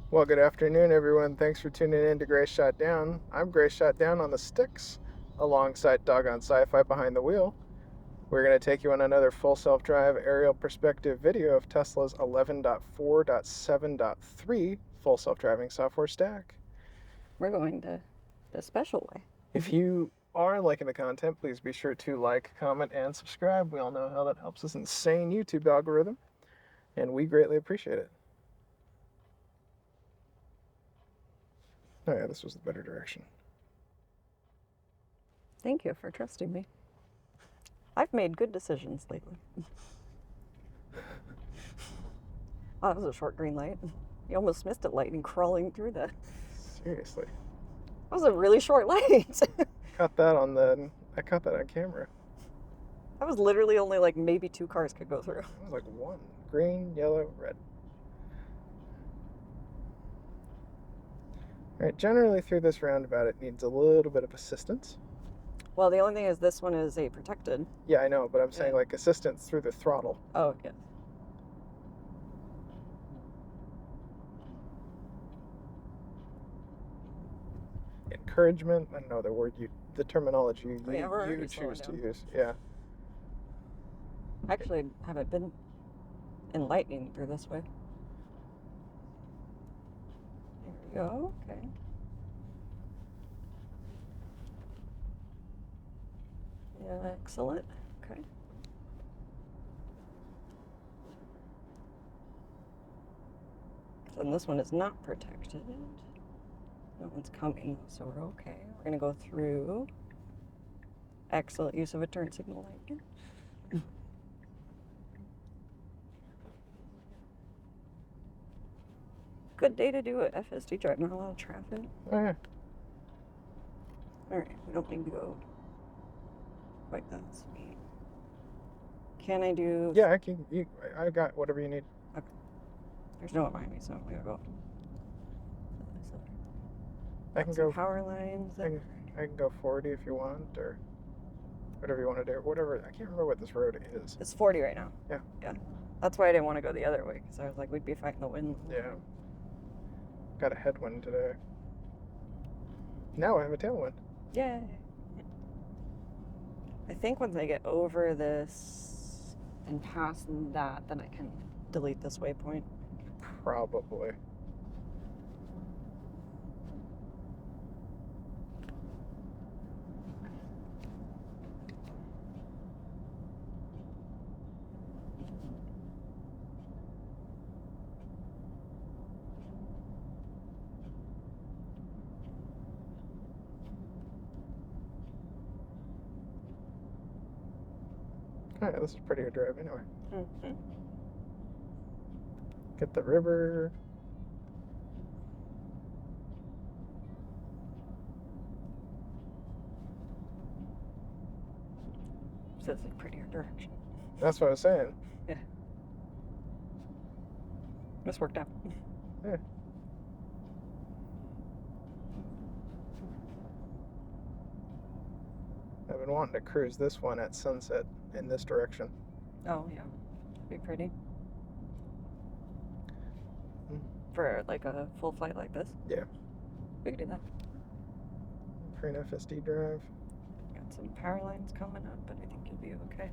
Well, good afternoon, everyone. Thanks for tuning in to Gray Shot Down. I'm Gray Shot Down on the sticks, alongside Doggone Sci-Fi behind the wheel. We're going to take you on another full self-drive aerial perspective video of Tesla's 11.4.7.3 full self-driving software stack. We're going the special way. If you are liking the content, please be sure to like, comment, and subscribe. We all know how that helps this insane YouTube algorithm, and we greatly appreciate it. Oh yeah, this was the better direction. Thank you for trusting me. I've made good decisions lately. Oh, that was a short green light. You almost missed it, lightning crawling through that. Seriously. That was a really short light. I caught that on camera. That was literally only like maybe 2 cars could go through. It was like one. Green, yellow, red. Alright, generally through this roundabout it needs a little bit of assistance. Well, the only thing is this one is a protected. Yeah, I know, but I'm saying like assistance through the throttle. Oh, yeah. Encouragement, I don't know the terminology you choose to use. Yeah. Actually, I haven't been enlightening through this way. There we go, okay. Yeah, excellent, okay. And this one is not protected. No one's coming, so we're okay. We're gonna go through. Excellent use of a turn signal light. Good day to do a FSD drive, not a lot of traffic. Oh, yeah. Alright, we don't need to go quite that speed. Can I do... Yeah, I got whatever you need. Okay. There's no one behind me, so we gotta go. I can go power lines. I can go 40 if you want, or whatever you want to do. Whatever. I can't remember what this road is. It's 40 right now. Yeah. Yeah. That's why I didn't want to go the other way, because I was like, we'd be fighting the wind. Yeah. Got a headwind today. Now I have a tailwind. Yay. I think once I get over this and past that, then I can delete this waypoint. Probably. Alright, this is pretty good drive anyway. Mm-hmm. Get the river. So it's a prettier direction. That's what I was saying. Yeah. This worked out. Yeah. I've been wanting to cruise this one at sunset in this direction. Oh, yeah. Be pretty. For like a full flight like this? Yeah. We could do that. For an FSD drive. Got some power lines coming up, but I think you'll be okay.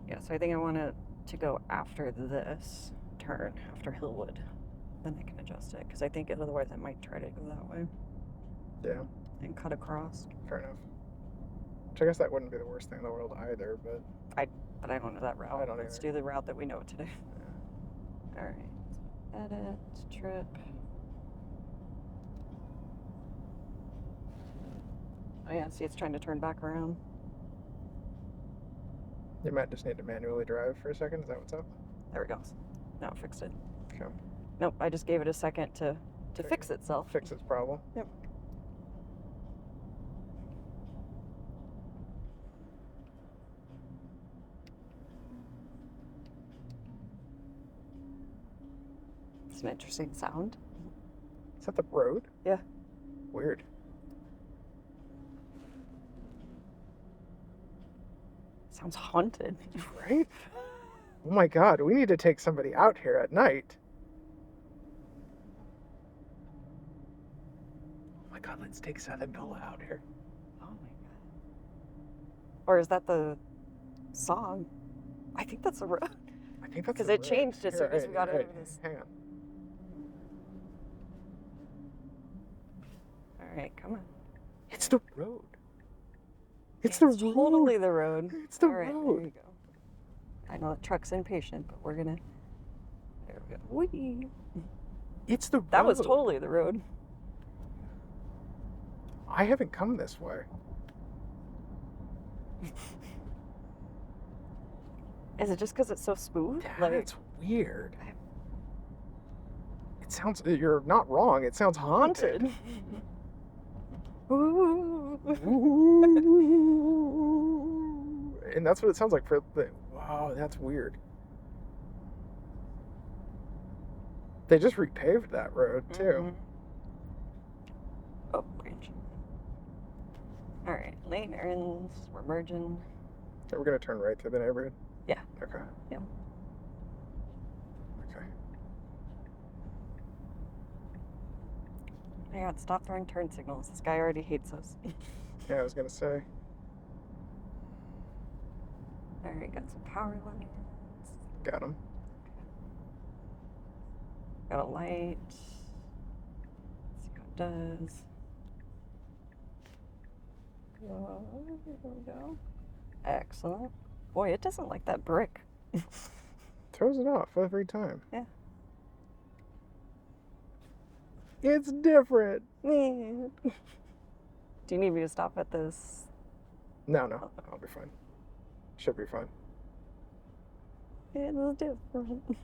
Yeah, so I think I want it to go after this turn, after Hillwood. Then I can adjust it, because I think otherwise I might try to go that way. Yeah. And cut across. Fair enough. Which I guess that wouldn't be the worst thing in the world either, but... But I don't know that route. I don't Let's either. do the route that we know today. Yeah. Alright. Edit, trip. Oh yeah, see it's trying to turn back around. You might just need to manually drive for a second. Is that what's up? There it goes. Now it fixed it. Okay. Nope, I just gave it a second to fix itself. Fix its problem. Yep. It's an interesting sound. Is that the road? Yeah. Weird. Sounds haunted. Right? Oh my god, we need to take somebody out here at night. Oh my god, let's take Seth and Bella out here. Oh my god. Or is that the song? I think that's the road. I think that's Because the it road. changed as soon as we Here, got hey, out of this. Hang on. All right, come on. It's the road. It's the road. Totally the road. It's the All right, road. there you go. I know the truck's impatient, but we're gonna. There we go. Whee! It's the road. That was totally the road. I haven't come this way. Is it just because it's so smooth? That's weird. It sounds. You're not wrong. It sounds haunted. Ooh. Ooh. And that's what it sounds like for the. Wow, that's weird. They just repaved that road too. Mm-hmm. Oh, branch. All right, lane errands. We're merging. Okay, we're gonna turn right through the neighborhood. Yeah. Okay. Yeah. Okay. I got stop throwing turn signals. This guy already hates us. Yeah, I was gonna say. All right, got some power lines. Got him. Got a light. Let's see how it does. There we go. Excellent. Boy, it doesn't like that brick. Throws it off every time. Yeah. It's different. Do you need me to stop at this? No, I'll be fine. Should be fine. It is different.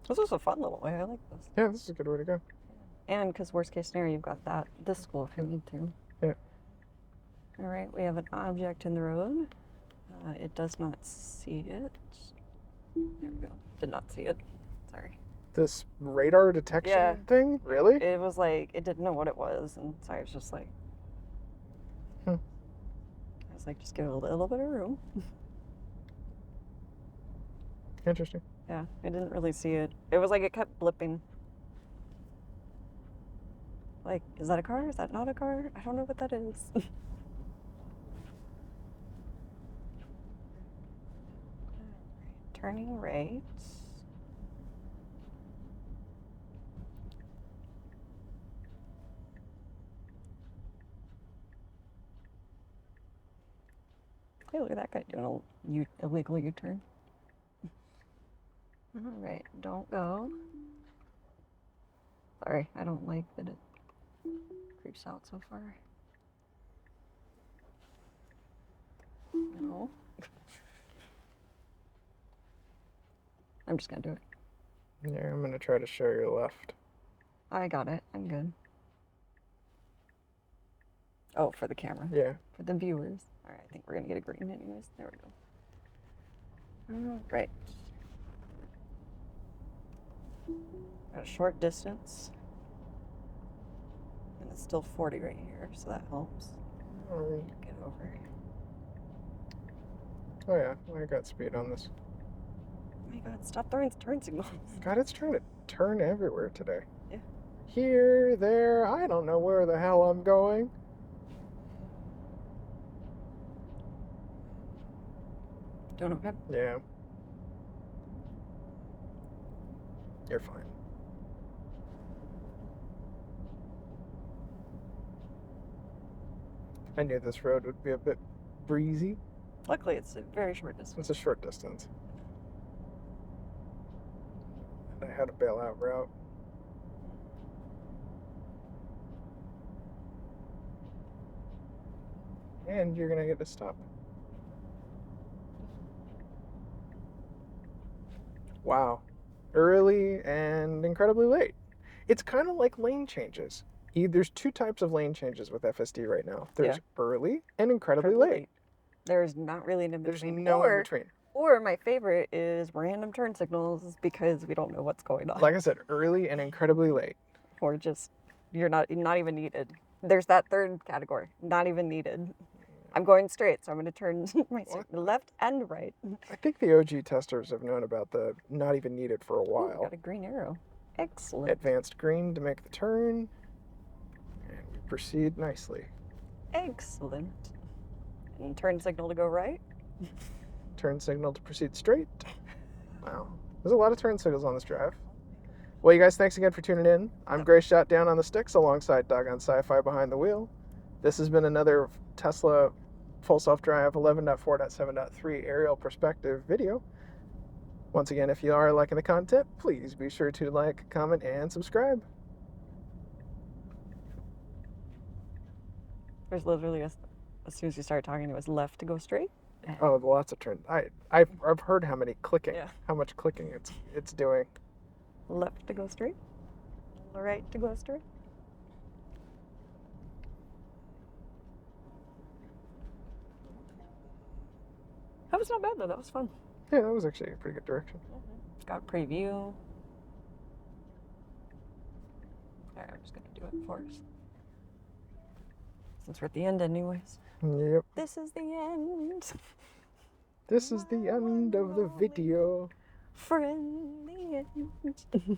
This is a fun little way. I like this. Yeah, this is a good way to go. And because worst case scenario, you've got this school if you need to. Yeah. All right, we have an object in the road. It does not see it. There we go. Did not see it. Sorry. This radar detection thing? Really? It was like, it didn't know what it was. And so I was just like, I was like, just give it a little bit of room. Interesting. Yeah, I didn't really see it. It was like it kept blipping. Like, is that a car? Is that not a car? I don't know what that is. Turning right. Hey, look at that guy doing a illegal U-turn. All right, don't go. Sorry, I don't like that it creeps out so far. No. I'm just gonna do it. Yeah, I'm gonna try to show your left. I got it. I'm good. Oh, for the camera. Yeah. For the viewers. All right, I think we're gonna get a green anyways. There we go. All right. Got a short distance. And it's still 40 right here, so that helps. All right. Get over. Oh yeah, I got speed on this. Oh my god, stop throwing turn signals. God, it's trying to turn everywhere today. Yeah. Here, there, I don't know where the hell I'm going. Doing okay? Yeah. You're fine. I knew this road would be a bit breezy. Luckily, it's a very short distance. It's a short distance. And I had a bailout route. And you're gonna get to stop. Wow. Early and incredibly late. It's kind of like lane changes. There's two types of lane changes with FSD right now. There's early and incredibly late. There's not really an in There's between. no in between. Or my favorite is random turn signals because we don't know what's going on. Like I said, early and incredibly late. or just you're not even needed. There's that third category, not even needed. I'm going straight, so I'm going to turn my left and right. I think the OG testers have known about the not even needed for a Ooh, while. got a green arrow. Excellent. Advanced green to make the turn. And we proceed nicely. Excellent. And turn signal to go right. Turn signal to proceed straight. Wow. There's a lot of turn signals on this drive. Well, you guys, thanks again for tuning in. I'm Gray Shot Down on the Sticks alongside Doggone Sci-Fi behind the wheel. This has been another Tesla full self-drive 11.4.7.3 aerial perspective video. Once again, if you are liking the content, please be sure to like, comment, and subscribe. There's literally as soon as you start talking, it was left to go straight. Oh, lots of turns. I've heard how much clicking it's doing. Left to go straight. Right to go straight. That was not bad though. That was fun. Yeah, that was actually a pretty good direction. Got a pretty view. Alright, I'm just gonna do it first. Since we're at the end anyways. Yep. This is the end. This is the end of the video. Friend, the end.